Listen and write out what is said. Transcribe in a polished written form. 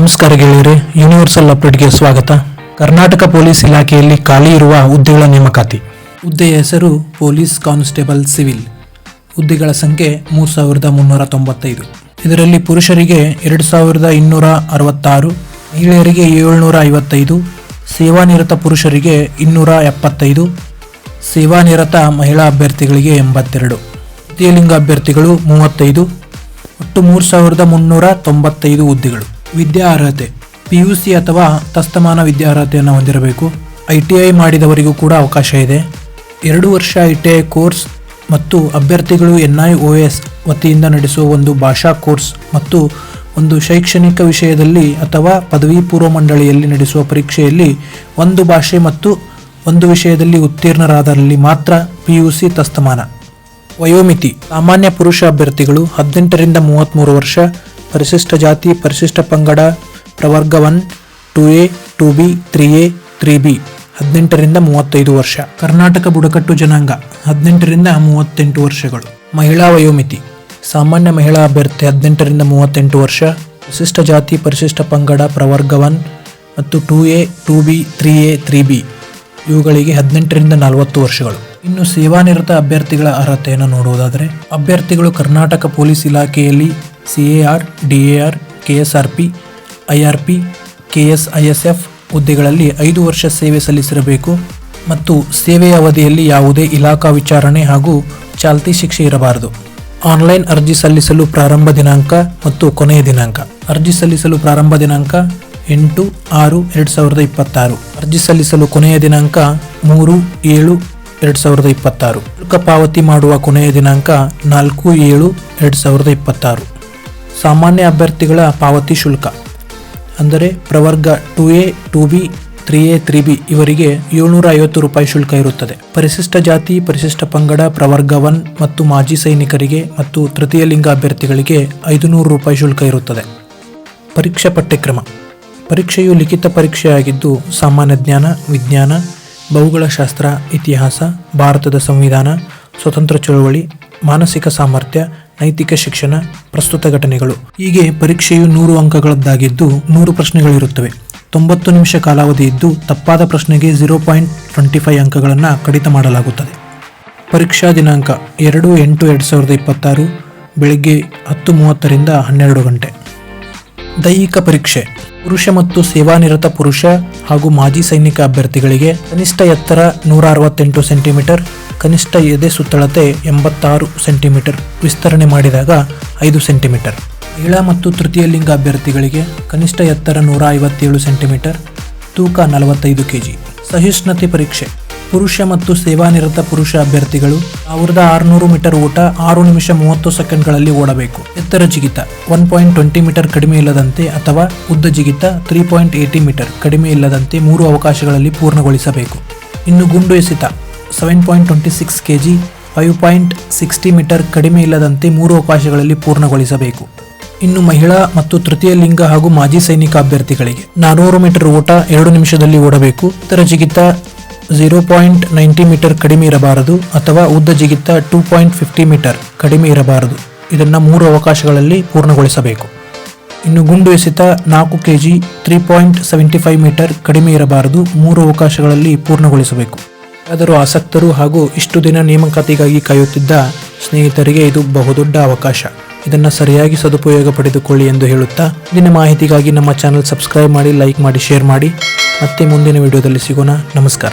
ನಮಸ್ಕಾರ ಗೆಳೆಯರೇ, ಯೂನಿವರ್ಸಲ್ ಅಪ್ಡೇಟ್ಗೆ ಸ್ವಾಗತ. ಕರ್ನಾಟಕ ಪೊಲೀಸ್ ಇಲಾಖೆಯಲ್ಲಿ ಖಾಲಿ ಇರುವ ಹುದ್ದೆಗಳ ನೇಮಕಾತಿ. ಹುದ್ದೆಯ ಹೆಸರು ಪೊಲೀಸ್ ಕಾನ್ಸ್ಟೇಬಲ್ ಸಿವಿಲ್. ಹುದ್ದೆಗಳ ಸಂಖ್ಯೆ 3395. ಇದರಲ್ಲಿ ಪುರುಷರಿಗೆ 2266, ಮಹಿಳೆಯರಿಗೆ 755, ಸೇವಾನಿರತ ಪುರುಷರಿಗೆ 275, ಸೇವಾನಿರತ ಮಹಿಳಾ ಅಭ್ಯರ್ಥಿಗಳಿಗೆ 82, ತೃತೀಯ ಲಿಂಗ ಅಭ್ಯರ್ಥಿಗಳು 35, ಒಟ್ಟು 3395 ಹುದ್ದೆಗಳು. ವಿದ್ಯಾ ಅರ್ಹತೆ PUC ಅಥವಾ ತಸ್ತಮಾನ ವಿದ್ಯಾರ್ಹತೆಯನ್ನು ಹೊಂದಿರಬೇಕು. ITI ಮಾಡಿದವರಿಗೂ ಕೂಡ ಅವಕಾಶ ಇದೆ. 2 ವರ್ಷ ITI ಕೋರ್ಸ್ ಮತ್ತು ಅಭ್ಯರ್ಥಿಗಳು NIOS ವತಿಯಿಂದ ನಡೆಸುವ ಒಂದು ಭಾಷಾ ಕೋರ್ಸ್ ಮತ್ತು ಒಂದು ಶೈಕ್ಷಣಿಕ ವಿಷಯದಲ್ಲಿ ಅಥವಾ ಪದವಿ ಪೂರ್ವ ಮಂಡಳಿಯಲ್ಲಿ ನಡೆಸುವ ಪರೀಕ್ಷೆಯಲ್ಲಿ ಒಂದು ಭಾಷೆ ಮತ್ತು ಒಂದು ವಿಷಯದಲ್ಲಿ ಉತ್ತೀರ್ಣರಾದರಲ್ಲಿ ಮಾತ್ರ PUC ತಸ್ತಮಾನ. ವಯೋಮಿತಿ: ಸಾಮಾನ್ಯ ಪುರುಷ ಅಭ್ಯರ್ಥಿಗಳು 18ರಿಂದ 33 ವರ್ಷ, ಪರಿಶಿಷ್ಟ ಜಾತಿ ಪರಿಶಿಷ್ಟ ಪಂಗಡ ಪ್ರವರ್ಗ 1, 2A, 2B, 3A, 3B 18ರಿಂದ 35 ವರ್ಷ. ಕರ್ನಾಟಕ ಬುಡಕಟ್ಟು ಜನಾಂಗ 18ರಿಂದ 38 ವರ್ಷಗಳು. ಮಹಿಳಾ ವಯೋಮಿತಿ: ಸಾಮಾನ್ಯ ಮಹಿಳಾ ಅಭ್ಯರ್ಥಿ 18ರಿಂದ 38 ವರ್ಷ, ಪರಿಶಿಷ್ಟ ಜಾತಿ ಪರಿಶಿಷ್ಟ ಪಂಗಡ ಪ್ರವರ್ಗ 1 ಮತ್ತು 2A, 2B, 3A, 3B ಇವುಗಳಿಗೆ 18ರಿಂದ 40 ವರ್ಷಗಳು. ಇನ್ನು ಸೇವಾನಿರತ ಅಭ್ಯರ್ಥಿಗಳ ಅರ್ಹತೆಯನ್ನು ನೋಡುವುದಾದರೆ, ಅಭ್ಯರ್ಥಿಗಳು ಕರ್ನಾಟಕ ಪೊಲೀಸ್ ಇಲಾಖೆಯಲ್ಲಿ CAR, DAR, KSRP, IRP, KSISF ಹುದ್ದೆಗಳಲ್ಲಿ 5 ವರ್ಷ ಸೇವೆ ಸಲ್ಲಿಸಿರಬೇಕು ಮತ್ತು ಸೇವೆಯ ಅವಧಿಯಲ್ಲಿ ಯಾವುದೇ ಇಲಾಖಾ ವಿಚಾರಣೆ ಹಾಗೂ ಚಾಲ್ತಿ ಶಿಕ್ಷೆ ಇರಬಾರದು. ಆನ್ಲೈನ್ ಅರ್ಜಿ ಸಲ್ಲಿಸಲು ಪ್ರಾರಂಭ ದಿನಾಂಕ ಮತ್ತು ಕೊನೆಯ ದಿನಾಂಕ. ಅರ್ಜಿ ಸಲ್ಲಿಸಲು ಪ್ರಾರಂಭ ದಿನಾಂಕ 8/6/2026. ಅರ್ಜಿ ಸಲ್ಲಿಸಲು ಕೊನೆಯ ದಿನಾಂಕ 3/7/2026. ಶುಲ್ಕ ಪಾವತಿ ಮಾಡುವ ಕೊನೆಯ ದಿನಾಂಕ 4/7/2026. ಸಾಮಾನ್ಯ ಅಭ್ಯರ್ಥಿಗಳ ಪಾವತಿ ಶುಲ್ಕ ಅಂದರೆ ಪ್ರವರ್ಗ 2A, 2B, 3A, 3B ಇವರಿಗೆ 750 ರೂಪಾಯಿ ಶುಲ್ಕ ಇರುತ್ತದೆ. ಪರಿಶಿಷ್ಟ ಜಾತಿ ಪರಿಶಿಷ್ಟ ಪಂಗಡ ಪ್ರವರ್ಗ 1 ಮತ್ತು ಮಾಜಿ ಸೈನಿಕರಿಗೆ ಮತ್ತು ತೃತೀಯ ಲಿಂಗ ಅಭ್ಯರ್ಥಿಗಳಿಗೆ 500 ರೂಪಾಯಿ ಶುಲ್ಕ ಇರುತ್ತದೆ. ಪರೀಕ್ಷಾ ಪಠ್ಯಕ್ರಮ: ಪರೀಕ್ಷೆಯು ಲಿಖಿತ ಪರೀಕ್ಷೆಯಾಗಿದ್ದು ಸಾಮಾನ್ಯ ಜ್ಞಾನ, ವಿಜ್ಞಾನ, ಭೌಗೋಳಶಾಸ್ತ್ರ, ಇತಿಹಾಸ, ಭಾರತದ ಸಂವಿಧಾನ, ಸ್ವತಂತ್ರ ಚಳವಳಿ, ಮಾನಸಿಕ ಸಾಮರ್ಥ್ಯ, ನೈತಿಕ ಶಿಕ್ಷಣ, ಪ್ರಸ್ತುತ ಘಟನೆಗಳು ಹೀಗೆ ಪರೀಕ್ಷೆಯು 100 ಅಂಕಗಳದ್ದಾಗಿದ್ದು 100 ಪ್ರಶ್ನೆಗಳಿರುತ್ತವೆ. 90 ನಿಮಿಷ ಕಾಲಾವಧಿ ಇದ್ದು ತಪ್ಪಾದ ಪ್ರಶ್ನೆಗೆ 0.25 ಅಂಕಗಳನ್ನು ಕಡಿತ ಮಾಡಲಾಗುತ್ತದೆ. ಪರೀಕ್ಷಾ ದಿನಾಂಕ 2/8/2026 ಬೆಳಗ್ಗೆ 10:30ರಿಂದ 12 ಗಂಟೆ. ದೈಹಿಕ ಪರೀಕ್ಷೆ: ಪುರುಷ ಮತ್ತು ಸೇವಾನಿರತ ಪುರುಷ ಹಾಗೂ ಮಾಜಿ ಸೈನಿಕ ಅಭ್ಯರ್ಥಿಗಳಿಗೆ ಕನಿಷ್ಠ ಎತ್ತರ 168 ಸೆಂಟಿಮೀಟರ್, ಕನಿಷ್ಠ ಎದೆ ಸುತ್ತಳತೆ 86 ಸೆಂಟಿಮೀಟರ್ ವಿಸ್ತರಣೆ ಮಾಡಿದಾಗ 5 ಸೆಂಟಿಮೀಟರ್. ಮಹಿಳಾ ಮತ್ತು ತೃತೀಯ ಲಿಂಗ ಅಭ್ಯರ್ಥಿಗಳಿಗೆ ಕನಿಷ್ಠ ಎತ್ತರ 157 ಸೆಂಟಿಮೀಟರ್, ತೂಕ 45 kg. ಸಹಿಷ್ಣುತೆ ಪರೀಕ್ಷೆ: ಪುರುಷ ಮತ್ತು ಸೇವಾನಿರತ ಪುರುಷ ಅಭ್ಯರ್ಥಿಗಳು 1600 ಮೀಟರ್ ಓಟ 6 ನಿಮಿಷ 30 ಸೆಕೆಂಡ್ಗಳಲ್ಲಿ ಓಡಬೇಕು. ಎತ್ತರ ಜಿಗಿತ 1.20 ಮೀಟರ್ ಕಡಿಮೆ ಇಲ್ಲದಂತೆ ಅಥವಾ ಉದ್ದ ಜಿಗಿತ 3.80 ಮೀಟರ್ ಕಡಿಮೆ ಇಲ್ಲದಂತೆ 3 ಅವಕಾಶಗಳಲ್ಲಿ ಪೂರ್ಣಗೊಳಿಸಬೇಕು. ಇನ್ನು ಗುಂಡು ಎಸೆತ 7.26 kg 5.60 ಮೀಟರ್ ಕಡಿಮೆ ಇಲ್ಲದಂತೆ 3 ಅವಕಾಶಗಳಲ್ಲಿ ಪೂರ್ಣಗೊಳಿಸಬೇಕು. ಇನ್ನು ಮಹಿಳಾ ಮತ್ತು ತೃತೀಯ ಲಿಂಗ ಹಾಗೂ ಮಾಜಿ ಸೈನಿಕ ಅಭ್ಯರ್ಥಿಗಳಿಗೆ 400 ಮೀಟರ್ ಓಟ 2 ನಿಮಿಷದಲ್ಲಿ ಓಡಬೇಕು. ಎತ್ತರ ಜಿಗಿತ 0.90 ಮೀಟರ್ ಕಡಿಮೆ ಇರಬಾರದು ಅಥವಾ ಉದ್ದ ಜಿಗಿತ 2.50 ಮೀಟರ್ ಕಡಿಮೆ ಇರಬಾರದು. ಇದನ್ನು 3 ಅವಕಾಶಗಳಲ್ಲಿ ಪೂರ್ಣಗೊಳಿಸಬೇಕು. ಇನ್ನು ಗುಂಡು ಎಸೆತ 4 kg 3.75 ಮೀಟರ್ ಕಡಿಮೆ ಇರಬಾರದು, 3 ಅವಕಾಶಗಳಲ್ಲಿ ಪೂರ್ಣಗೊಳಿಸಬೇಕು. ಆದರೂ ಆಸಕ್ತರು ಹಾಗೂ ಇಷ್ಟು ದಿನ ನೇಮಕಾತಿಗಾಗಿ ಕಾಯುತ್ತಿದ್ದ ಸ್ನೇಹಿತರಿಗೆ ಇದು ಬಹುದೊಡ್ಡ ಅವಕಾಶ. ಇದನ್ನು ಸರಿಯಾಗಿ ಸದುಪಯೋಗ ಪಡೆದುಕೊಳ್ಳಿ ಎಂದು ಹೇಳುತ್ತಾ, ಇಂದಿನ ಮಾಹಿತಿಗಾಗಿ ನಮ್ಮ ಚಾನಲ್ ಸಬ್ಸ್ಕ್ರೈಬ್ ಮಾಡಿ, ಲೈಕ್ ಮಾಡಿ, ಶೇರ್ ಮಾಡಿ. ಮತ್ತೆ ಮುಂದಿನ ವಿಡಿಯೋದಲ್ಲಿ ಸಿಗೋಣ. ನಮಸ್ಕಾರ.